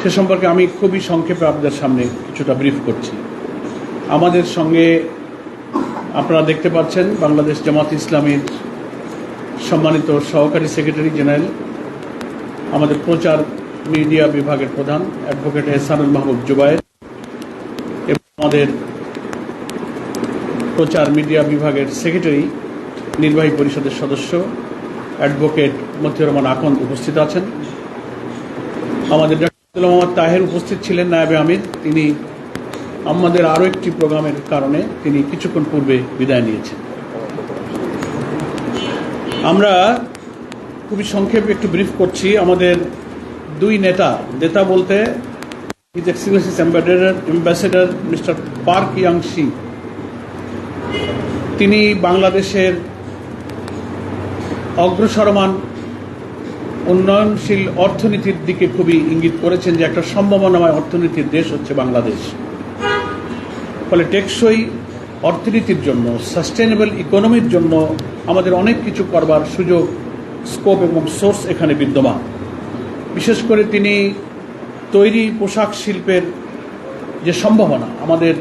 সে সম্পর্কে আমি খুবই সংক্ষেপে আপনাদের সামনে কিছুটা ব্রিফ করছি। আমাদের সঙ্গে আপনারা দেখতে পাচ্ছেন বাংলাদেশ জামাত ইসলামীর সম্মানিত সহকারী সেক্রেটারি জেনারেল, আমাদের প্রচার মিডিয়া বিভাগের প্রধান অ্যাডভোকেট এহসানুল মাহবুব জুবায়ের এবং আমাদের প্রচার মিডিয়া বিভাগের সেক্রেটারি নির্বাহী পরিষদের সদস্য অ্যাডভোকেট মতিউর রহমান আকন্দ উপস্থিত আছেন। আমাদের ডক্টর মোহাম্মদ তাহের উপস্থিত ছিলেন, নায়েবে আমির। তিনি আমাদের আরও একটি প্রোগ্রামের কারণে তিনি কিছুক্ষণ পূর্বে বিদায় নিয়েছেন। আমরা খুবই সংক্ষেপে একটু ব্রিফ করছি। আমাদের দুই নেতা বলতে his Excellency's ambassador mister park Yangtze, তিনি বাংলাদেশের অগ্রসরমান উন্নয়নশীল অর্থনীতির দিকে খুবই ইঙ্গিত করেছেন যে একটা সম্ভাবনাময় অর্থনীতির দেশ হচ্ছে বাংলাদেশ। ফলে টেকসই অর্থনীতির জন্য, সাস্টেনেবল ইকোনমির জন্য আমাদের অনেক কিছু করবার সুযোগ, স্কোপ এবং সোর্স এখানে বিদ্যমান। বিশেষ করে তিনি তৈরি পোশাক শিল্পের যে সম্ভাবনা, আমাদের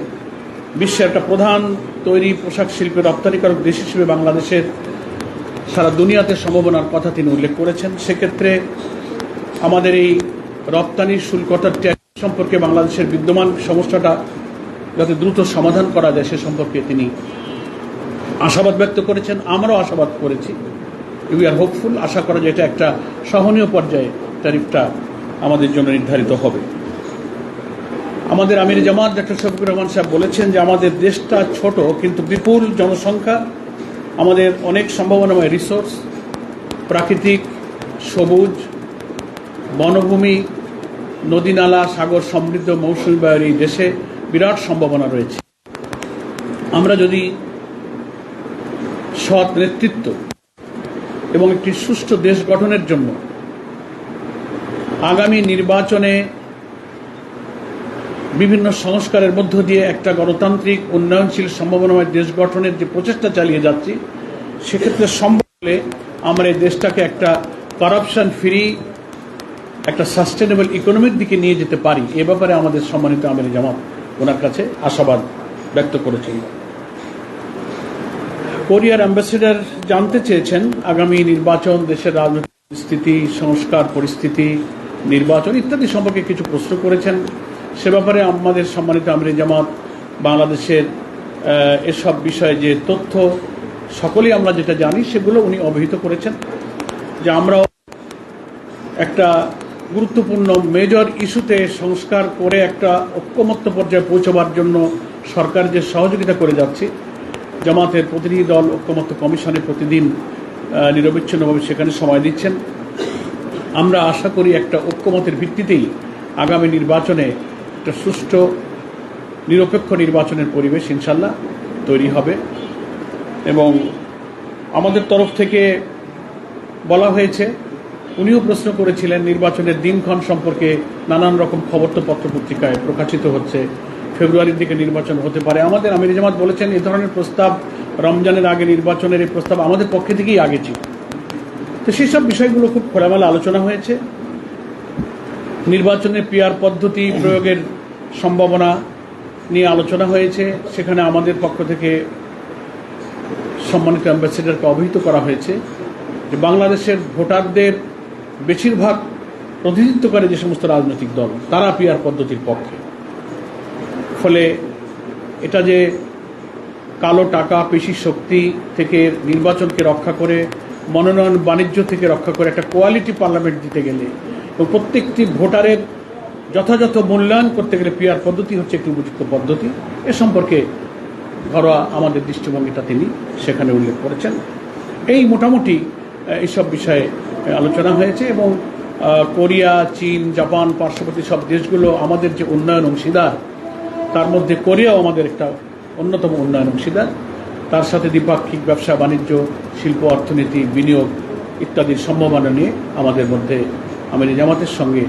বিশ্বের একটা প্রধান তৈরি পোশাক শিল্পের রপ্তানিকারক দেশ হিসেবে বাংলাদেশের সারা দুনিয়াতে সম্ভাবনার কথা তিনি উল্লেখ করেছেন। সেক্ষেত্রে আমাদের এই রপ্তানির শুল্কটার ট্যাক্স সম্পর্কে বাংলাদেশের বিদ্যমান সমস্যাটা যাতে দ্রুত সমাধান করা যায় সে সম্পর্কে তিনি আশাবাদ ব্যক্ত করেছেন। আমরাও আশাবাদ করেছি। উই আর হোপফুল, আশা করা যায় এটা একটা সহনীয় পর্যায়ে ট্যারিফটা আমাদের জন্য নির্ধারিত হবে। আমাদের আমির জামাত ডক্টর শফিকুর রহমান সাহেব বলেছেন যে আমাদের দেশটা ছোট কিন্তু বিপুল জনসংখ্যা, আমাদের অনেক সম্ভাবনাময় রিসোর্স, প্রাকৃতিক, সবুজ, বনভূমি, নদীনালা, সাগর সমৃদ্ধ মৌসুমী বায়ুর এই দেশে বিরাট সম্ভাবনা রয়েছে। আমরা যদি সৎ নেতৃত্ব এবং একটি সুষ্ঠু দেশ গঠনের জন্য আগামী নির্বাচনে বিভিন্ন সংস্কারের মধ্য দিয়ে একটা গণতান্ত্রিক উন্নয়নশীল সম্ভাবনাময় দেশ গঠনের যে প্রচেষ্টা চালিয়ে যাচ্ছি, সেক্ষেত্রে সম্ভব হলে আমরা এই দেশটাকে একটা কারাপশন ফ্রি, একটা সাস্টেনেবল ইকোনমির দিকে নিয়ে যেতে পারি। এ ব্যাপারে আমাদের সম্মানিত আমির জামাত ওনার কাছে আশাবাদ ব্যক্ত করেছেন। কোরিয়ার অ্যাম্বাসেডর জানতে চেয়েছেন আগামী নির্বাচন, দেশের রাজনৈতিক পরিস্থিতি, সংস্কার পরিস্থিতি, নির্বাচন ইত্যাদি সম্পর্কে কিছু প্রশ্ন করেছেন। সে ব্যাপারে আমাদের সম্মানিত আমির জামাত বাংলাদেশের এসব বিষয়ে যে তথ্য সকলেই আমরা যেটা জানি সেগুলো উনি অবহিত করেছেন যে আমরাও একটা গুরুত্বপূর্ণ মেজর ইস্যুতে সংস্কার করে একটা ঐক্যমত্য পর্যায়ে পৌঁছবার জন্য সরকার যে সহযোগিতা করে যাচ্ছে, জামাতের প্রতিনিধি দল ঐক্যমত্য কমিশনে প্রতিদিন নিরবিচ্ছিন্নভাবে সেখানে সময় দিচ্ছেন। আমরা আশা করি একটা ঐক্যমতের ভিত্তিতেই আগামী নির্বাচনে একটা সুষ্ঠু নিরপেক্ষ নির্বাচনের পরিবেশ ইনশাল্লাহ তৈরি হবে। এবং আমাদের তরফ থেকে বলা হয়েছে, উনিও প্রশ্ন করেছিলেন নির্বাচনের দিনক্ষণ সম্পর্কে, নানান রকম খবর তো পত্রপত্রিকায় প্রকাশিত হচ্ছে, ফেব্রুয়ারির দিকে নির্বাচন হতে পারে। আমাদের আমির জামাত বলেছেন এই ধরনের প্রস্তাব রমজানের আগে নির্বাচনের এই প্রস্তাব আমাদের পক্ষে থেকেই আগে ছিল। তো সেই সব বিষয়গুলো খুব খোলামেলা আলোচনা হয়েছে। নির্বাচনের পিআর পদ্ধতি প্রয়োগের সম্ভাবনা নিয়ে আলোচনা হয়েছে। সেখানে আমাদের পক্ষ থেকে সম্মানিত অ্যাম্বাসেডরকে অবহিত করা হয়েছে যে বাংলাদেশের ভোটারদের বেশিরভাগ প্রতিনিধিত্ব করে যে সমস্ত রাজনৈতিক দল, তারা পিআর পদ্ধতির পক্ষে। ফলে এটা যে কালো টাকা, পেশি শক্তি থেকে নির্বাচনকে রক্ষা করে, মনোনয়ন বাণিজ্য থেকে রক্ষা করে একটা কোয়ালিটি পার্লামেন্ট দিতে গেলে এবং প্রত্যেকটি ভোটারের যথাযথ মূল্যায়ন করতে গেলে পিআর পদ্ধতি হচ্ছে একটি উপযুক্ত পদ্ধতি। এ সম্পর্কে ঘরোয়া আমাদের দৃষ্টিভঙ্গিটা তিনি সেখানে উল্লেখ করেছেন। এই মোটামুটি এইসব বিষয়ে আলোচনা হয়েছে এবং কোরিয়া, চীন, জাপান, পার্শ্ববর্তী সব দেশগুলো আমাদের যে উন্নয়ন অংশীদার, তার মধ্যে কোরিয়াও আমাদের একটা অন্যতম উন্নয়ন অংশীদার। তার সাথে দ্বিপাক্ষিক ব্যবসা বাণিজ্য, শিল্প, অর্থনীতি, বিনিয়োগ ইত্যাদির সম্ভাবনা নিয়ে আমাদের মধ্যে আমির জামাতের সঙ্গে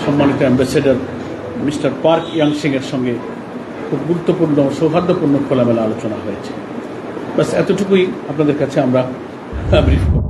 সম্মানিত অ্যাম্বাসেডর মিস্টার পার্ক ইয়াংশিংয়ের সঙ্গে খুব গুরুত্বপূর্ণ, সৌহার্দ্যপূর্ণ খোলামেলা আলোচনা হয়েছে। ব্যাস এতটুকুই আপনাদের কাছে আমরা ব্রিফ করব।